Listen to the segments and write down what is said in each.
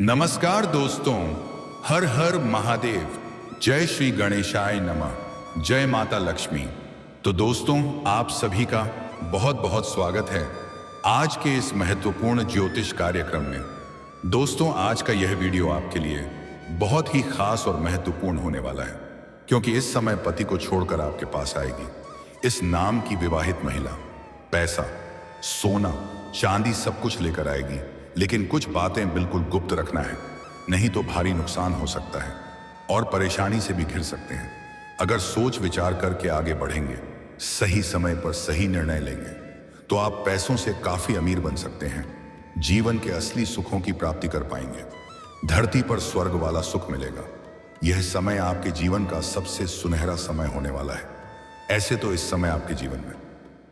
नमस्कार दोस्तों, हर हर महादेव। जय श्री गणेशाय नमः। जय माता लक्ष्मी। तो दोस्तों, आप सभी का बहुत बहुत स्वागत है आज के इस महत्वपूर्ण ज्योतिष कार्यक्रम में। दोस्तों, आज का यह वीडियो आपके लिए बहुत ही खास और महत्वपूर्ण होने वाला है, क्योंकि इस समय पति को छोड़कर आपके पास आएगी इस नाम की विवाहित महिला। पैसा, सोना, चांदी सब कुछ लेकर आएगी, लेकिन कुछ बातें बिल्कुल गुप्त रखना है, नहीं तो भारी नुकसान हो सकता है और परेशानी से भी घिर सकते हैं। अगर सोच विचार करके आगे बढ़ेंगे, सही समय पर सही निर्णय लेंगे, तो आप पैसों से काफी अमीर बन सकते हैं, जीवन के असली सुखों की प्राप्ति कर पाएंगे, धरती पर स्वर्ग वाला सुख मिलेगा। यह समय आपके जीवन का सबसे सुनहरा समय होने वाला है। ऐसे तो इस समय आपके जीवन में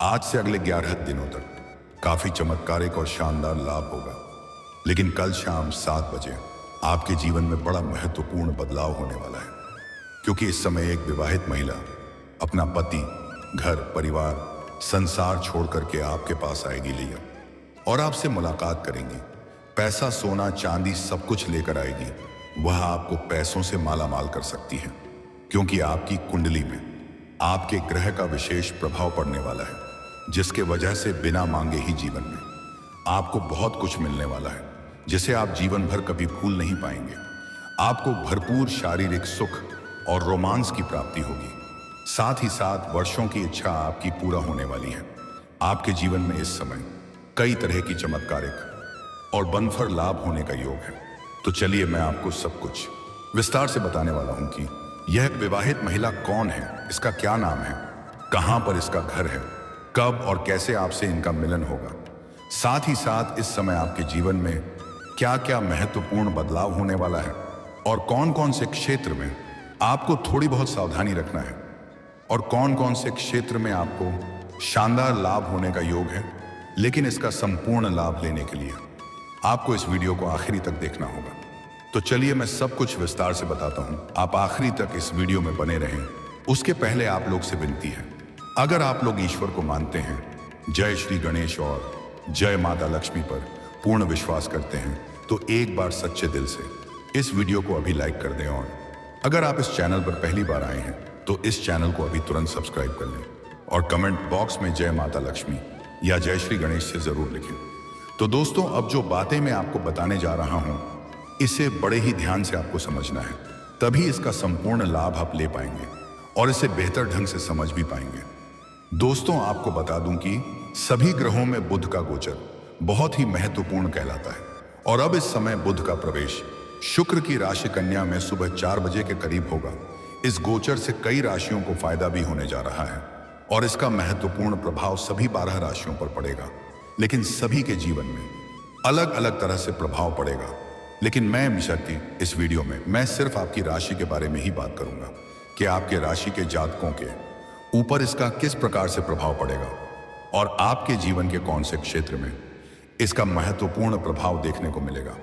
आज से अगले 11 दिनों तक काफी चमत्कारिक और शानदार लाभ होगा, लेकिन कल शाम 7 बजे आपके जीवन में बड़ा महत्वपूर्ण बदलाव होने वाला है, क्योंकि इस समय एक विवाहित महिला अपना पति, घर, परिवार, संसार छोड़ करके आपके पास आएगी लिया और आपसे मुलाकात करेंगी। पैसा, सोना, चांदी सब कुछ लेकर आएगी। वह आपको पैसों से माला माल कर सकती है, क्योंकि आपकी कुंडली में आपके ग्रह का विशेष प्रभाव पड़ने वाला है, जिसके वजह से बिना मांगे ही जीवन में आपको बहुत कुछ मिलने वाला है, जिसे आप जीवन भर कभी भूल नहीं पाएंगे। आपको भरपूर शारीरिक सुख और रोमांस की प्राप्ति होगी। साथ ही साथ वर्षों की इच्छा आपकी पूरा होने वाली है। आपके जीवन में इस समय कई तरह की चमत्कारिक और बनफर लाभ होने का योग है। तो चलिए, मैं आपको सब कुछ विस्तार से बताने वाला हूं कि यह विवाहित महिला कौन है, इसका क्या नाम है, कहां पर इसका घर है, कब और कैसे आपसे इनका मिलन होगा। साथ ही साथ इस समय आपके जीवन में क्या क्या महत्वपूर्ण बदलाव होने वाला है और कौन कौन से क्षेत्र में आपको थोड़ी बहुत सावधानी रखना है और कौन कौन से क्षेत्र में आपको शानदार लाभ होने का योग है। लेकिन इसका संपूर्ण लाभ लेने के लिए आपको इस वीडियो को आखिरी तक देखना होगा। तो चलिए, मैं सब कुछ विस्तार से बताता हूं। आप आखिरी तक इस वीडियो में बने रहें। उसके पहले आप लोग से विनती है, अगर आप लोग ईश्वर को मानते हैं, जय श्री गणेश और जय माता लक्ष्मी पर पूर्ण विश्वास करते हैं, तो एक बार सच्चे दिल से इस वीडियो को अभी लाइक कर दें। और अगर आप इस चैनल पर पहली बार आए हैं, तो इस चैनल को अभी तुरंत सब्सक्राइब कर लें और कमेंट बॉक्स में जय माता लक्ष्मी या जय श्री गणेश से जरूर लिखें। तो दोस्तों, अब जो बातें मैं आपको बताने जा रहा हूं, इसे बड़े ही ध्यान से आपको समझना है, तभी इसका संपूर्ण लाभ आप ले पाएंगे और इसे बेहतर ढंग से समझ भी पाएंगे। दोस्तों, आपको बता दूं कि सभी ग्रहों में बुध का गोचर बहुत ही महत्वपूर्ण कहलाता है और अब इस समय बुध का प्रवेश शुक्र की राशि कन्या में सुबह 4 बजे के करीब होगा। इस गोचर से कई राशियों को फायदा भी होने जा रहा है और इसका महत्वपूर्ण प्रभाव सभी 12 राशियों पर पड़ेगा, लेकिन सभी के जीवन में अलग अलग तरह से प्रभाव पड़ेगा। लेकिन मैं शक्ति इस वीडियो में मैं सिर्फ आपकी राशि के बारे में ही बात करूंगा कि आपके राशि के जातकों के ऊपर इसका किस प्रकार से प्रभाव पड़ेगा और आपके जीवन के कौन से क्षेत्र में इसका महत्वपूर्ण प्रभाव देखने को मिलेगा।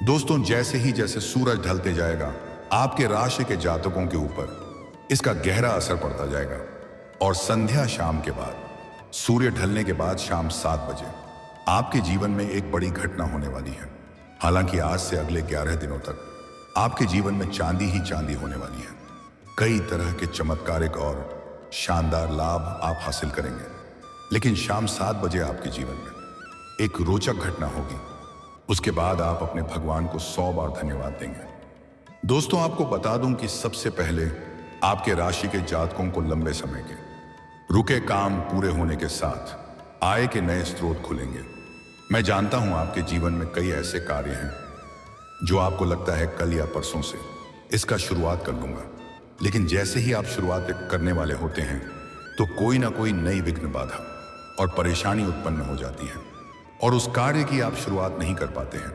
दोस्तों, जैसे सूरज ढलते जाएगा, आपके राशि के जातकों के ऊपर इसका गहरा असर पड़ता जाएगा और संध्या शाम के बाद, सूर्य ढलने के बाद शाम 7 बजे आपके जीवन में एक बड़ी घटना होने वाली है। हालांकि आज से अगले 11 दिनों तक आपके जीवन में चांदी ही चांदी होने वाली है। कई तरह के चमत्कारिक और शानदार लाभ आप हासिल करेंगे, लेकिन शाम 7 बजे आपके जीवन में एक रोचक घटना होगी। उसके बाद आप अपने भगवान को 100 बार धन्यवाद देंगे। दोस्तों, आपको बता दूं कि सबसे पहले आपके राशि के जातकों को लंबे समय के रुके काम पूरे होने के साथ आय के नए स्रोत खुलेंगे। मैं जानता हूं आपके जीवन में कई ऐसे कार्य हैं जो आपको लगता है कल या परसों से इसका शुरुआत कर लूंगा, लेकिन जैसे ही आप शुरुआत करने वाले होते हैं, तो कोई ना कोई नई विघ्न बाधा और परेशानी उत्पन्न हो जाती है और उस कार्य की आप शुरुआत नहीं कर पाते हैं।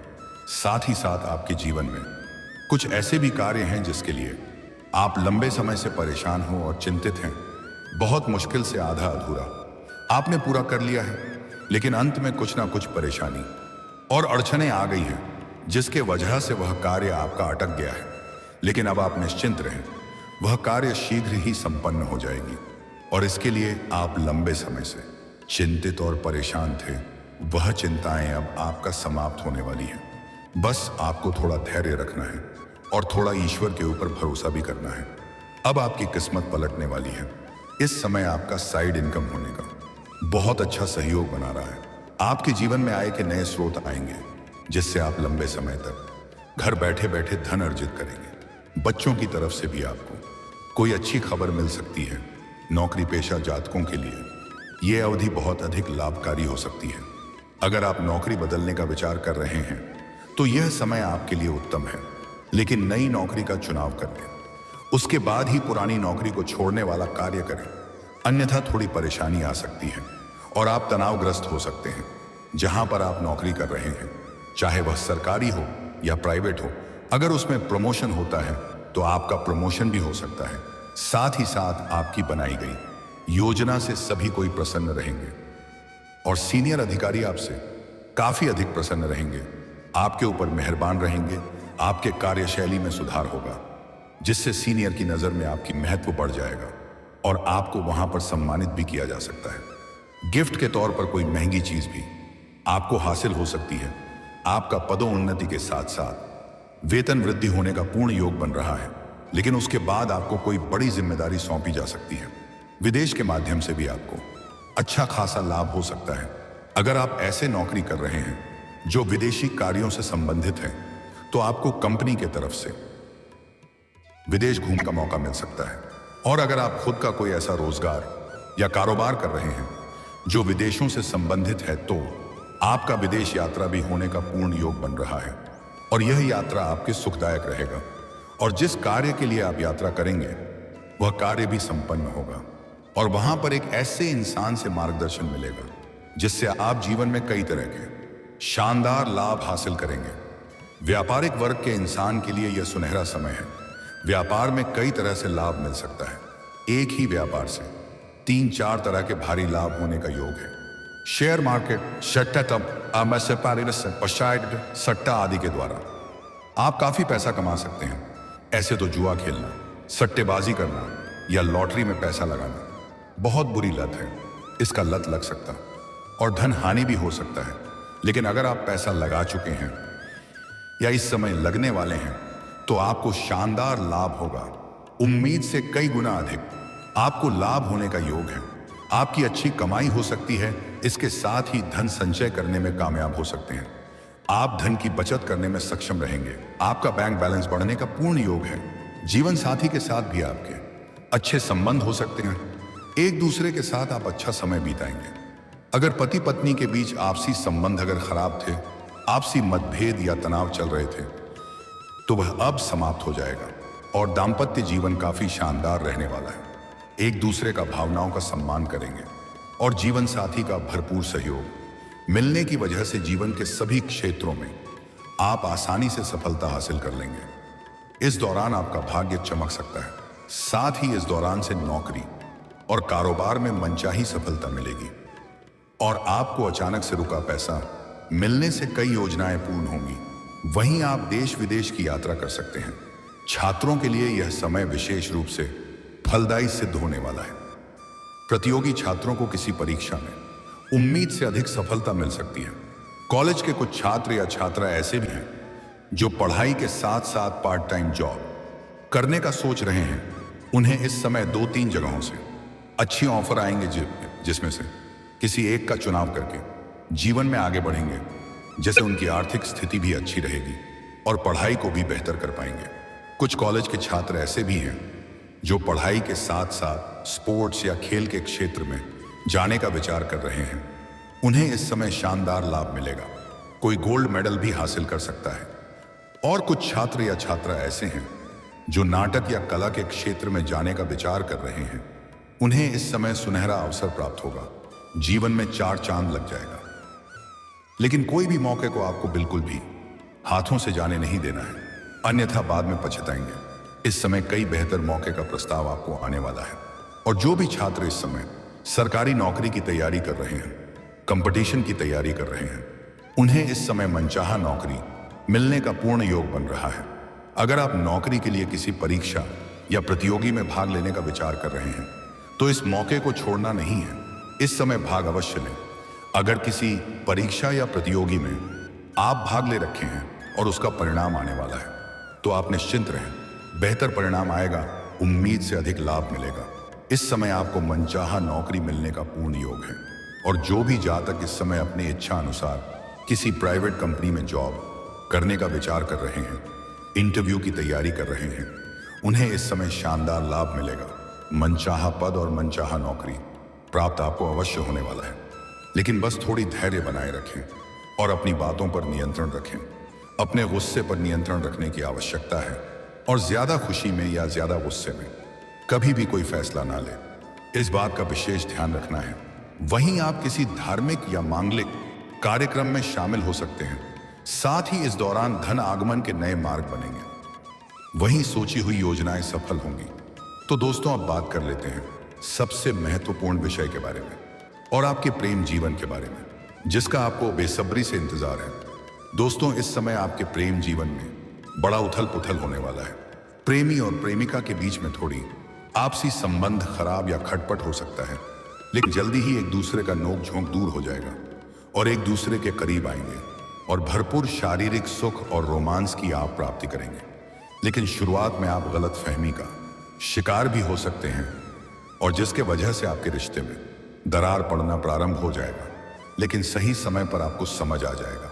साथ ही साथ आपके जीवन में कुछ ऐसे भी कार्य हैं जिसके लिए आप लंबे समय से परेशान हो और चिंतित हैं। बहुत मुश्किल से आधा अधूरा आपने पूरा कर लिया है, लेकिन अंत में कुछ ना कुछ परेशानी और अड़चनें आ गई हैं, जिसके वजह से वह कार्य आपका अटक गया है। लेकिन अब आप निश्चिंत रहें, वह कार्य शीघ्र ही संपन्न हो जाएगी और इसके लिए आप लंबे समय से चिंतित और परेशान थे, वह चिंताएं अब आपका समाप्त होने वाली हैं। बस आपको थोड़ा धैर्य रखना है और थोड़ा ईश्वर के ऊपर भरोसा भी करना है। अब आपकी किस्मत पलटने वाली है। इस समय आपका साइड इनकम होने का बहुत अच्छा सहयोग बना रहा है। आपके जीवन में आय के नए स्रोत आएंगे, जिससे आप लंबे समय तक घर बैठे बैठे धन अर्जित करेंगे। बच्चों की तरफ से भी आपको कोई अच्छी खबर मिल सकती है। नौकरी पेशा जातकों के लिए ये अवधि बहुत अधिक लाभकारी हो सकती है। अगर आप नौकरी बदलने का विचार कर रहे हैं तो यह समय आपके लिए उत्तम है, लेकिन नई नौकरी का चुनाव कर लें। उसके बाद ही पुरानी नौकरी को छोड़ने वाला कार्य करें, अन्यथा थोड़ी परेशानी आ सकती है और आप तनावग्रस्त हो सकते हैं। जहां पर आप नौकरी कर रहे हैं, चाहे वह सरकारी हो या प्राइवेट हो, अगर उसमें प्रमोशन होता है तो आपका प्रमोशन भी हो सकता है। साथ ही साथ आपकी बनाई गई योजना से सभी कोई प्रसन्न रहेंगे और सीनियर अधिकारी आपसे काफी अधिक प्रसन्न रहेंगे, आपके ऊपर मेहरबान रहेंगे। आपके कार्यशैली में सुधार होगा, जिससे सीनियर की नजर में आपकी महत्व बढ़ जाएगा और आपको वहां पर सम्मानित भी किया जा सकता है। गिफ्ट के तौर पर कोई महंगी चीज भी आपको हासिल हो सकती है। आपका पदोन्नति के साथ साथ वेतन वृद्धि होने का पूर्ण योग बन रहा है, लेकिन उसके बाद आपको कोई बड़ी जिम्मेदारी सौंपी जा सकती है। विदेश के माध्यम से भी आपको अच्छा खासा लाभ हो सकता है। अगर आप ऐसे नौकरी कर रहे हैं जो विदेशी कार्यों से संबंधित है, तो आपको कंपनी के तरफ से विदेश घूमने का मौका मिल सकता है। और अगर आप खुद का कोई ऐसा रोजगार या कारोबार कर रहे हैं जो विदेशों से संबंधित है, तो आपका विदेश यात्रा भी होने का पूर्ण योग बन रहा है और यह यात्रा आपके सुखदायक रहेगा। और जिस कार्य के लिए आप यात्रा करेंगे वह कार्य भी संपन्न होगा और वहां पर एक ऐसे इंसान से मार्गदर्शन मिलेगा जिससे आप जीवन में कई तरह के शानदार लाभ हासिल करेंगे। व्यापारिक वर्ग के इंसान के लिए यह सुनहरा समय है। व्यापार में कई तरह से लाभ मिल सकता है। एक ही व्यापार से 3-4 तरह के भारी लाभ होने का योग है। शेयर मार्केट, सट्टा आदि के द्वारा आप काफी पैसा कमा सकते हैं। ऐसे तो जुआ खेलना, सट्टेबाजी करना या लॉटरी में पैसा लगाना बहुत बुरी लत है। इसका लत लग सकता और धन हानि भी हो सकता है। लेकिन अगर आप पैसा लगा चुके हैं या इस समय लगने वाले हैं, तो आपको शानदार लाभ होगा। उम्मीद से कई गुना अधिक आपको लाभ होने का योग है। आपकी अच्छी कमाई हो सकती है। इसके साथ ही धन संचय करने में कामयाब हो सकते हैं। आप धन की बचत करने में सक्षम रहेंगे। आपका बैंक बैलेंस बढ़ने का पूर्ण योग है। जीवन साथी के साथ भी आपके अच्छे संबंध हो सकते हैं। एक दूसरे के साथ आप अच्छा समय बिताएंगे। अगर पति पत्नी के बीच आपसी संबंध अगर खराब थे, आपसी मतभेद या तनाव चल रहे थे, तो वह अब समाप्त हो जाएगा और दाम्पत्य जीवन काफी शानदार रहने वाला है। एक दूसरे का भावनाओं का सम्मान करेंगे और जीवन साथी का भरपूर सहयोग मिलने की वजह से जीवन के सभी क्षेत्रों में आप आसानी से सफलता हासिल कर लेंगे। इस दौरान आपका भाग्य चमक सकता है। साथ ही इस दौरान से नौकरी और कारोबार में मनचाही सफलता मिलेगी और आपको अचानक से रुका पैसा मिलने से कई योजनाएं पूर्ण होंगी। वहीं आप देश विदेश की यात्रा कर सकते हैं। छात्रों के लिए यह समय विशेष रूप से फलदायी सिद्ध होने वाला है। प्रतियोगी छात्रों को किसी परीक्षा में उम्मीद से अधिक सफलता मिल सकती है। कॉलेज के कुछ छात्र या छात्रा ऐसे भी हैं जो पढ़ाई के साथ साथ पार्ट टाइम जॉब करने का सोच रहे हैं। उन्हें इस समय 2-3 जगहों से अच्छी ऑफर आएंगे, जिसमें से किसी एक का चुनाव करके जीवन में आगे बढ़ेंगे, जैसे उनकी आर्थिक स्थिति भी अच्छी रहेगी और पढ़ाई को भी बेहतर कर पाएंगे। कुछ कॉलेज के छात्र ऐसे भी हैं जो पढ़ाई के साथ साथ स्पोर्ट्स या खेल के क्षेत्र में जाने का विचार कर रहे हैं। उन्हें इस समय शानदार लाभ मिलेगा। कोई गोल्ड मेडल भी हासिल कर सकता है। और कुछ छात्र या छात्रा ऐसे हैं जो नाटक या कला के क्षेत्र में जाने का विचार कर रहे हैं। उन्हें इस समय सुनहरा अवसर प्राप्त होगा। जीवन में 4 चांद लग जाएगा। लेकिन कोई भी मौके को आपको बिल्कुल भी हाथों से जाने नहीं देना है, अन्यथा बाद में पछताएंगे। इस समय कई बेहतर मौके का प्रस्ताव आपको आने वाला है। और जो भी छात्र इस समय सरकारी नौकरी की तैयारी कर रहे हैं, कंपटीशन की तैयारी कर रहे हैं, उन्हें इस समय मनचाहा नौकरी मिलने का पूर्ण योग बन रहा है। अगर आप नौकरी के लिए किसी परीक्षा या प्रतियोगी में भाग लेने का विचार कर रहे हैं, तो इस मौके को छोड़ना नहीं है। इस समय भाग अवश्य लें। अगर किसी परीक्षा या प्रतियोगी में आप भाग ले रखे हैं और उसका परिणाम आने वाला है। तो आप निश्चिंत रहें, बेहतर परिणाम आएगा, उम्मीद से अधिक लाभ मिलेगा। इस समय आपको मनचाहा नौकरी मिलने का पूर्ण योग है। और जो भी जातक इस समय अपनी इच्छा अनुसार किसी प्राइवेट कंपनी में जॉब करने का विचार कर रहे हैं, इंटरव्यू की तैयारी कर रहे हैं, उन्हें इस समय शानदार लाभ मिलेगा। मनचाहा पद और मनचाहा नौकरी प्राप्त आपको अवश्य होने वाला है। लेकिन बस थोड़ी धैर्य बनाए रखें और अपनी बातों पर नियंत्रण रखें। अपने गुस्से पर नियंत्रण रखने की आवश्यकता है और ज्यादा खुशी में या ज्यादा गुस्से में कभी भी कोई फैसला ना ले, इस बात का विशेष ध्यान रखना है। वहीं आप किसी धार्मिक या मांगलिक कार्यक्रम में शामिल हो सकते हैं। साथ ही इस दौरान धन आगमन के नए मार्ग बनेंगे। वहीं सोची हुई योजनाएं सफल होंगी। तो दोस्तों, अब बात कर लेते हैं सबसे महत्वपूर्ण विषय के बारे में और आपके प्रेम जीवन के बारे में, जिसका आपको बेसब्री से इंतजार है। दोस्तों, इस समय आपके प्रेम जीवन में बड़ा उथल पुथल होने वाला है। प्रेमी और प्रेमिका के बीच में थोड़ी आपसी संबंध खराब या खटपट हो सकता है, लेकिन जल्दी ही एक दूसरे का नोक झोंक दूर हो जाएगा और एक दूसरे के करीब आएंगे और भरपूर शारीरिक सुख और रोमांस की आप प्राप्ति करेंगे। लेकिन शुरुआत में आप गलत फहमी का शिकार भी हो सकते हैं और जिसके वजह से आपके रिश्ते में दरार पड़ना प्रारंभ हो जाएगा। लेकिन सही समय पर आपको समझ आ जाएगा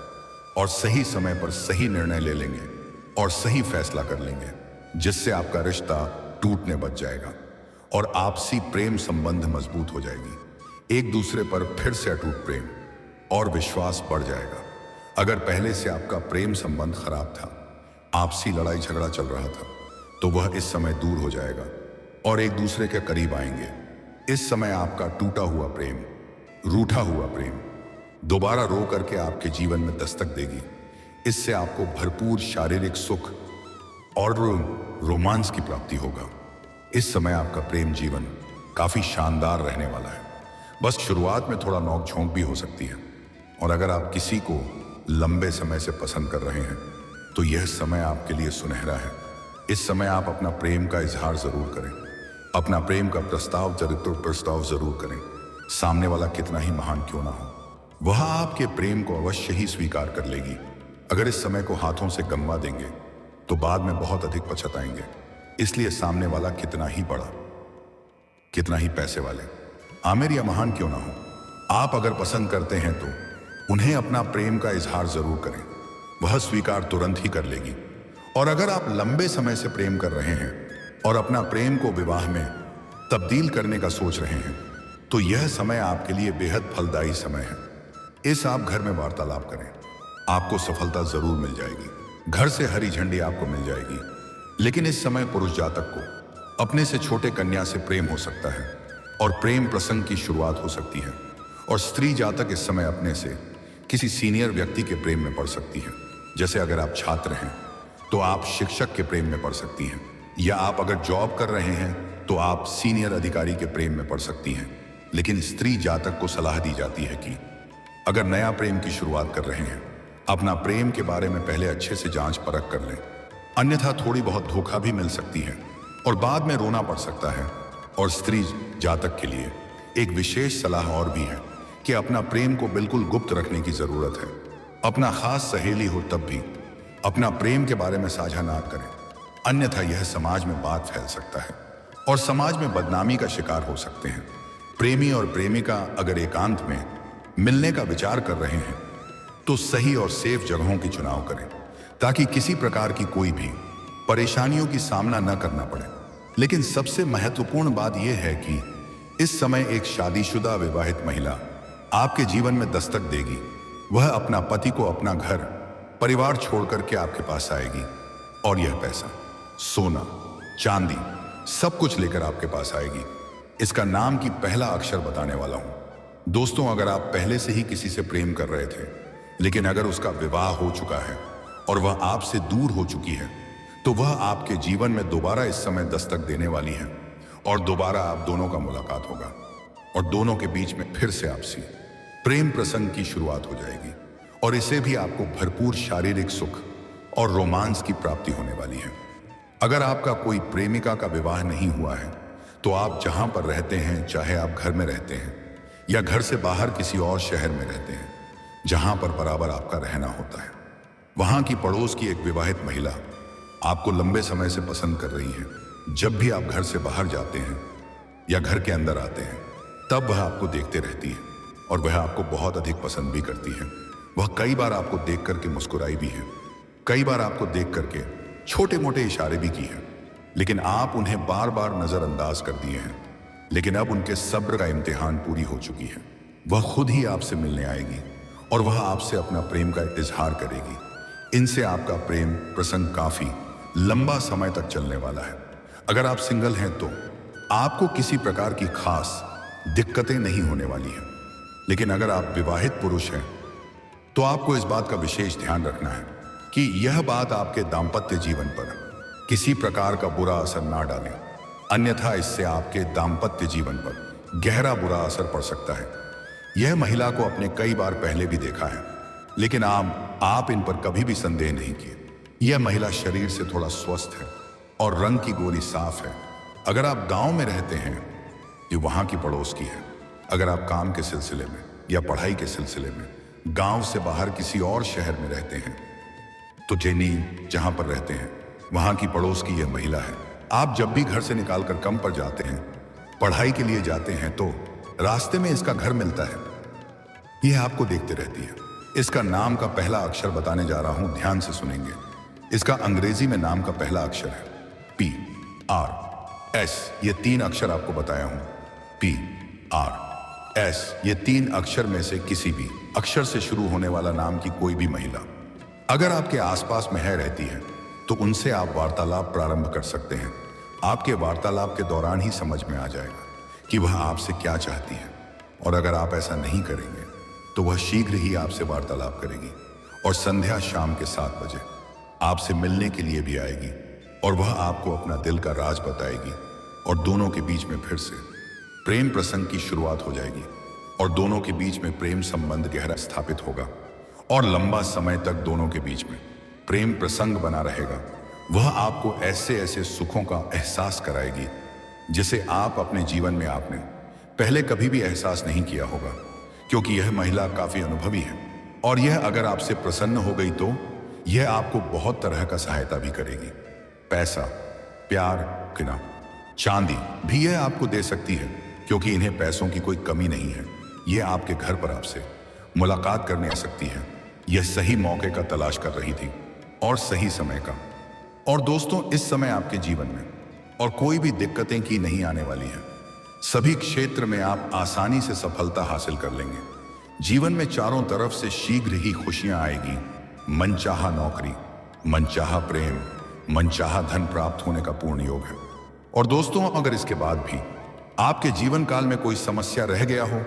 और सही समय पर सही निर्णय ले लेंगे और सही फैसला कर लेंगे, जिससे आपका रिश्ता टूटने बच जाएगा और आपसी प्रेम संबंध मजबूत हो जाएगी। एक दूसरे पर फिर से अटूट प्रेम और विश्वास बढ़ जाएगा। अगर पहले से आपका प्रेम संबंध खराब था, आपसी लड़ाई झगड़ा चल रहा था, तो वह इस समय दूर हो जाएगा और एक दूसरे के करीब आएंगे। इस समय आपका टूटा हुआ प्रेम, रूठा हुआ प्रेम दोबारा रो करके आपके जीवन में दस्तक देगी। इससे आपको भरपूर शारीरिक सुख और रोमांस की प्राप्ति होगा। इस समय आपका प्रेम जीवन काफी शानदार रहने वाला है। बस शुरुआत में थोड़ा नोक झोंक भी हो सकती है। और अगर आप किसी को लंबे समय से पसंद कर रहे हैं, तो यह समय आपके लिए सुनहरा है। इस समय आप अपना प्रेम का इजहार जरूर करें, अपना प्रेम का प्रस्ताव जरूर करें। सामने वाला कितना ही महान क्यों ना हो, वह आपके प्रेम को अवश्य ही स्वीकार कर लेगी। अगर इस समय को हाथों से गंवा देंगे तो बाद में बहुत अधिक पछताएंगे। इसलिए सामने वाला कितना ही बड़ा, कितना ही पैसे वाले, आमिर या महान क्यों ना हो, आप अगर पसंद करते हैं तो उन्हें अपना प्रेम का इजहार जरूर करें। वह स्वीकार तुरंत ही कर लेगी। और अगर आप लंबे समय से प्रेम कर रहे हैं और अपना प्रेम को विवाह में तब्दील करने का सोच रहे हैं, तो यह समय आपके लिए बेहद फलदायी समय है। इस आप घर में वार्तालाप करें, आपको सफलता जरूर मिल जाएगी। घर से हरी झंडी आपको मिल जाएगी। लेकिन इस समय पुरुष जातक को अपने से छोटे कन्या से प्रेम हो सकता है और प्रेम प्रसंग की शुरुआत हो सकती है। और स्त्री जातक इस समय अपने से किसी सीनियर व्यक्ति के प्रेम में पड़ सकती है। जैसे अगर आप छात्र हैं तो आप शिक्षक के प्रेम में पड़ सकती हैं, या आप अगर जॉब कर रहे हैं तो आप सीनियर अधिकारी के प्रेम में पड़ सकती हैं। लेकिन स्त्री जातक को सलाह दी जाती है कि अगर नया प्रेम की शुरुआत कर रहे हैं, अपना प्रेम के बारे में पहले अच्छे से जांच परख कर लें, अन्यथा थोड़ी बहुत धोखा भी मिल सकती है और बाद में रोना पड़ सकता है। और स्त्री जातक के लिए एक विशेष सलाह और भी है कि अपना प्रेम को बिल्कुल गुप्त रखने की जरूरत है। अपना खास सहेली हो तब भी अपना प्रेम के बारे में साझा ना करें, अन्यथा यह समाज में बात फैल सकता है और समाज में बदनामी का शिकार हो सकते हैं। प्रेमी और प्रेमिका अगर एकांत में मिलने का विचार कर रहे हैं तो सही और सेफ जगहों की चुनाव करें, ताकि किसी प्रकार की कोई भी परेशानियों की सामना न करना पड़े। लेकिन सबसे महत्वपूर्ण बात यह है कि इस समय एक शादीशुदा विवाहित महिला आपके जीवन में दस्तक देगी। वह अपना पति को अपना घर परिवार छोड़कर के आपके पास आएगी और यह पैसा, सोना, चांदी सब कुछ लेकर आपके पास आएगी। इसका नाम की पहला अक्षर बताने वाला हूं। दोस्तों, अगर आप पहले से ही किसी से प्रेम कर रहे थे, लेकिन अगर उसका विवाह हो चुका है और वह आपसे दूर हो चुकी है, तो वह आपके जीवन में दोबारा इस समय दस्तक देने वाली है और दोबारा आप दोनों का मुलाकात होगा और दोनों के बीच में फिर से आपसी प्रेम प्रसंग की शुरुआत हो जाएगी और इसे भी आपको भरपूर शारीरिक सुख और रोमांस की प्राप्ति होने वाली है। अगर आपका कोई प्रेमिका का विवाह नहीं हुआ है तो आप जहां पर रहते हैं, चाहे आप घर में रहते हैं या घर से बाहर किसी और शहर में रहते हैं, जहां पर बराबर आपका रहना होता है, वहां की पड़ोस की एक विवाहित महिला आपको लंबे समय से पसंद कर रही है। जब भी आप घर से बाहर जाते हैं या घर के अंदर आते हैं, तब वह आपको देखते रहती है और वह आपको बहुत अधिक पसंद भी करती है। वह कई बार आपको देख करके मुस्कुराई भी है, कई बार आपको देख करके छोटे मोटे इशारे भी किए हैं, लेकिन आप उन्हें बार बार नजरअंदाज कर दिए हैं। लेकिन अब उनके सब्र का इम्तिहान पूरी हो चुकी है। वह खुद ही आपसे मिलने आएगी और वह आपसे अपना प्रेम का इजहार करेगी। इनसे आपका प्रेम प्रसंग काफी लंबा समय तक चलने वाला है। अगर आप सिंगल हैं तो आपको किसी प्रकार की खास दिक्कतें नहीं होने वाली हैं। लेकिन अगर आप विवाहित पुरुष हैं तो आपको इस बात का विशेष ध्यान रखना है कि यह बात आपके दाम्पत्य जीवन पर किसी प्रकार का बुरा असर ना डाले, अन्यथा इससे आपके दाम्पत्य जीवन पर गहरा बुरा असर पड़ सकता है। यह महिला को अपने कई बार पहले भी देखा है, लेकिन आप इन पर कभी भी संदेह नहीं किए। यह महिला शरीर से थोड़ा स्वस्थ है और रंग की गोरी साफ है। अगर आप गांव में रहते हैं, ये वहां की पड़ोस की है। अगर आप काम के सिलसिले में या पढ़ाई के सिलसिले में गांव से बाहर किसी और शहर में रहते हैं, तो जेनी जहां पर रहते हैं वहां की पड़ोस की यह महिला है। आप जब भी घर से निकालकर काम पर जाते हैं, पढ़ाई के लिए जाते हैं, तो रास्ते में इसका घर मिलता है। यह आपको देखते रहती है। इसका नाम का पहला अक्षर बताने जा रहा हूं, ध्यान से सुनेंगे। इसका अंग्रेजी में नाम का पहला अक्षर है PRS। ये 3 अक्षर आपको बताया हूं, PRS। ये 3 अक्षर में से किसी भी अक्षर से शुरू होने वाला नाम की कोई भी महिला अगर आपके आसपास में है रहती है, तो उनसे आप वार्तालाप प्रारंभ कर सकते हैं। आपके वार्तालाप के दौरान ही समझ में आ जाएगा कि वह आपसे क्या चाहती है, और अगर आप ऐसा नहीं करेंगे तो वह शीघ्र ही आपसे वार्तालाप करेगी और संध्या शाम के 7 बजे आपसे मिलने के लिए भी आएगी और वह आपको अपना दिल का राज बताएगी और दोनों के बीच में फिर से प्रेम प्रसंग की शुरुआत हो जाएगी और दोनों के बीच में प्रेम संबंध गहरा स्थापित होगा और लंबा समय तक दोनों के बीच में प्रेम प्रसंग बना रहेगा। वह आपको ऐसे ऐसे सुखों का एहसास कराएगी जिसे आप अपने जीवन में आपने पहले कभी भी एहसास नहीं किया होगा, क्योंकि यह महिला काफी अनुभवी है और यह अगर आपसे प्रसन्न हो गई तो यह आपको बहुत तरह का सहायता भी करेगी। पैसा, प्यार, किना, चांदी भी यह आपको दे सकती है, क्योंकि इन्हें पैसों की कोई कमी नहीं है। यह आपके घर पर आपसे मुलाकात करने आ सकती है। यह सही मौके का तलाश कर रही थी और सही समय का। और दोस्तों, इस समय आपके जीवन में और कोई भी दिक्कतें की नहीं आने वाली हैं। सभी क्षेत्र में आप आसानी से सफलता हासिल कर लेंगे। जीवन में चारों तरफ से शीघ्र ही खुशियां आएगी। मनचाहा नौकरी, मनचाहा प्रेम, मनचाहा धन प्राप्त होने का पूर्ण योग है। और दोस्तों, अगर इसके बाद भी आपके जीवन काल में कोई समस्या रह गया हो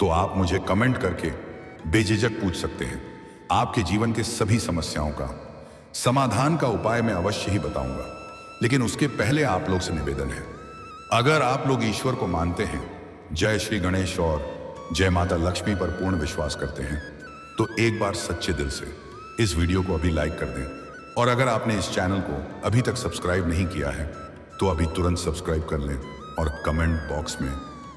तो आप मुझे कमेंट करके बेझिझक पूछ सकते हैं। आपके जीवन के सभी समस्याओं का समाधान का उपाय मैं अवश्य ही बताऊंगा, लेकिन उसके पहले आप लोग से निवेदन है, अगर आप लोग ईश्वर को मानते हैं, जय श्री गणेश और जय माता लक्ष्मी पर पूर्ण विश्वास करते हैं, तो एक बार सच्चे दिल से इस वीडियो को अभी लाइक कर दें। और अगर आपने इस चैनल को अभी तक सब्सक्राइब नहीं किया है तो अभी तुरंत सब्सक्राइब कर लें और कमेंट बॉक्स में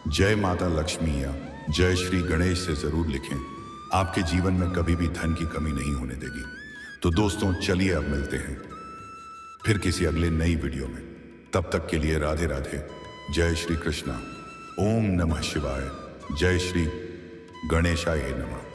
जय माता लक्ष्मी या जय श्री गणेश से जरूर लिखें। आपके जीवन में कभी भी धन की कमी नहीं होने देगी। तो दोस्तों, चलिए अब मिलते हैं फिर किसी अगले नई वीडियो में। तब तक के लिए राधे राधे, जय श्री कृष्णा, ओम नमः शिवाय, जय श्री गणेशाय नमः।